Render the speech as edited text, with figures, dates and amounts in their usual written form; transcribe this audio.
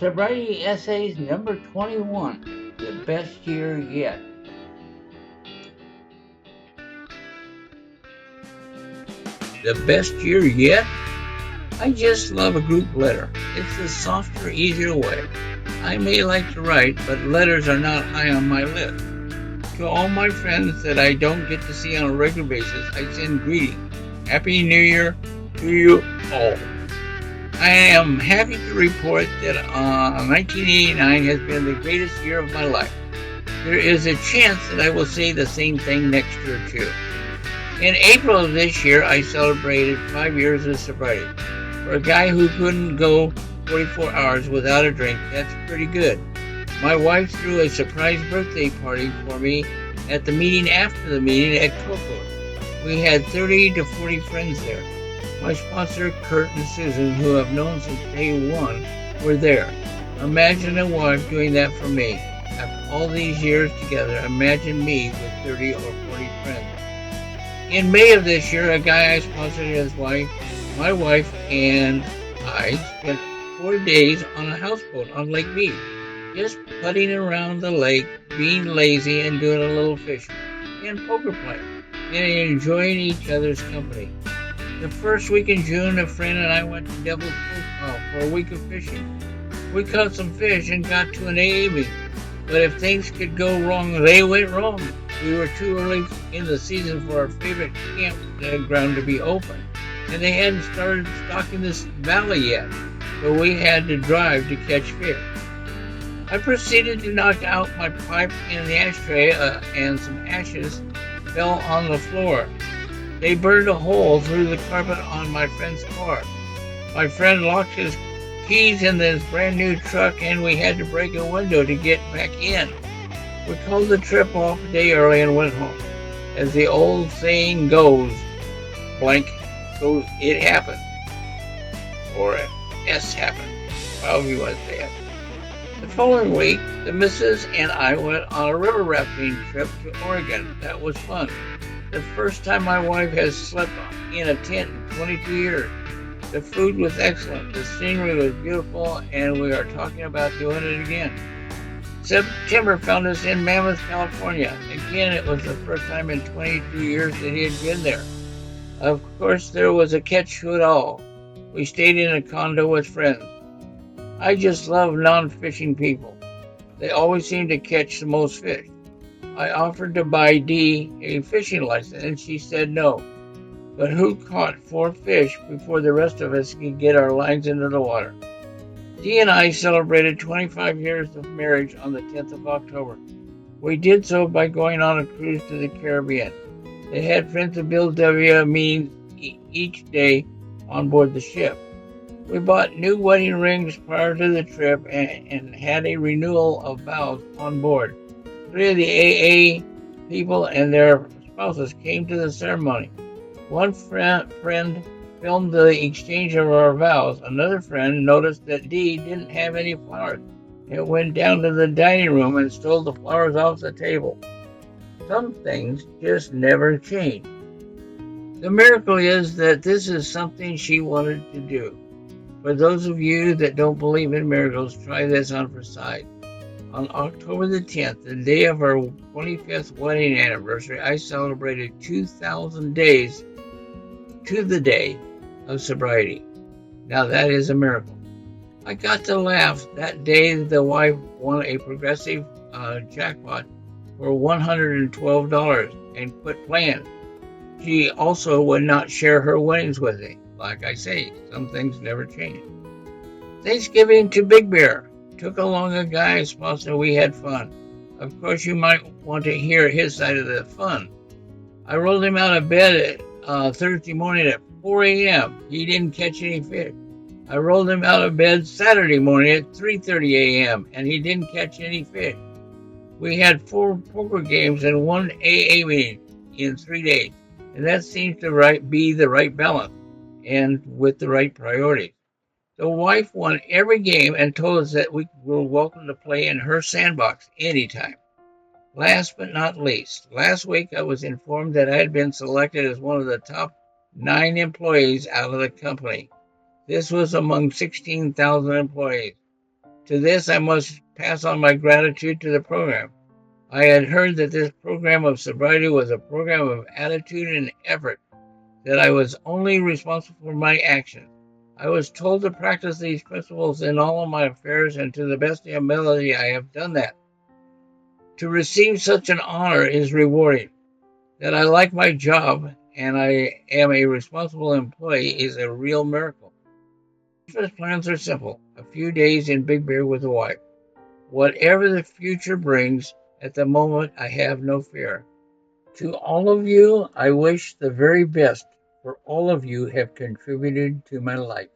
Sobriety Essays number 21, The Best Year Yet. The best year yet? I just love a group letter. It's a softer, easier way. I may like to write, but letters are not high on my list. To all my friends that I don't get to see on a regular basis, I send greetings. Happy New Year to you all. I am happy to report that 1989 has been the greatest year of my life. There is a chance that I will say the same thing next year too. In April of this year, I celebrated 5 years of sobriety. For a guy who couldn't go 44 hours without a drink, that's pretty good. My wife threw a surprise birthday party for me at the meeting after the meeting at Coco's. We had 30 to 40 friends there. My sponsor, Kurt and Susan, who I've known since day one, were there. Imagine a wife doing that for me. After all these years together, imagine me with 30 or 40 friends. In May of this year, a guy I sponsored and his wife, my wife, and I spent 4 days on a houseboat on Lake Mead, just putting around the lake, being lazy and doing a little fishing, and poker playing, and enjoying each other's company. The first week in June, a friend and I went to Devil's Cove for a week of fishing. We caught some fish and got to an AA meeting, but if things could go wrong, they went wrong. We were too early in the season for our favorite campground to be open, and they hadn't started stocking this valley yet, so we had to drive to catch fish. I proceeded to knock out my pipe in the ashtray, and some ashes fell on the floor. They burned a hole through the carpet on my friend's car. My friend locked his keys in this brand new truck, and we had to break a window to get back in. We called the trip off a day early and went home. As the old saying goes, it happened. Or S happened. However you want to say it. The following week, the missus and I went on a river rafting trip to Oregon. That was fun. The first time my wife has slept in a tent in 22 years. The food was excellent, the scenery was beautiful, and we are talking about doing it again. September found us in Mammoth, California. Again, it was the first time in 22 years that he had been there. Of course, there was a catch to it all. We stayed in a condo with friends. I just love non-fishing people. They always seem to catch the most fish. I offered to buy Dee a fishing license, and she said no. But who caught 4 fish before the rest of us could get our lines into the water? Dee and I celebrated 25 years of marriage on the 10th of October. We did so by going on a cruise to the Caribbean. They had Friends of Bill W. meetings each day on board the ship. We bought new wedding rings prior to the trip and had a renewal of vows on board. 3 of the AA people and their spouses came to the ceremony. One friend filmed the exchange of our vows. Another friend noticed that Dee didn't have any flowers. It went down to the dining room and stole the flowers off the table. Some things just never change. The miracle is that this is something she wanted to do. For those of you that don't believe in miracles, try this on for size. On October the 10th, the day of our 25th wedding anniversary, I celebrated 2,000 days to the day of sobriety. Now that is a miracle. I got to laugh that day. The wife won a progressive jackpot for $112 and quit playing. She also would not share her winnings with me. Like I say, some things never change. Thanksgiving to Big Bear. Took along a guy sponsor. We had fun. Of course, you might want to hear his side of the fun. I rolled him out of bed Thursday morning at 4 a.m. He didn't catch any fish. I rolled him out of bed Saturday morning at 3:30 a.m. and he didn't catch any fish. We had 4 poker games and 1 AA meeting in 3 days, and that seems to be the right balance and with the right priorities. The wife won every game and told us that we were welcome to play in her sandbox anytime. Last but not least, last week I was informed that I had been selected as one of the top 9 employees out of the company. This was among 16,000 employees. To this, I must pass on my gratitude to the program. I had heard that this program of sobriety was a program of attitude and effort, that I was only responsible for my actions. I was told to practice these principles in all of my affairs, and to the best of my ability, I have done that. To receive such an honor is rewarding. That I like my job and I am a responsible employee is a real miracle. Christmas plans are simple: a few days in Big Bear with the wife. Whatever the future brings, at the moment I have no fear. To all of you, I wish the very best, for all of you have contributed to my life.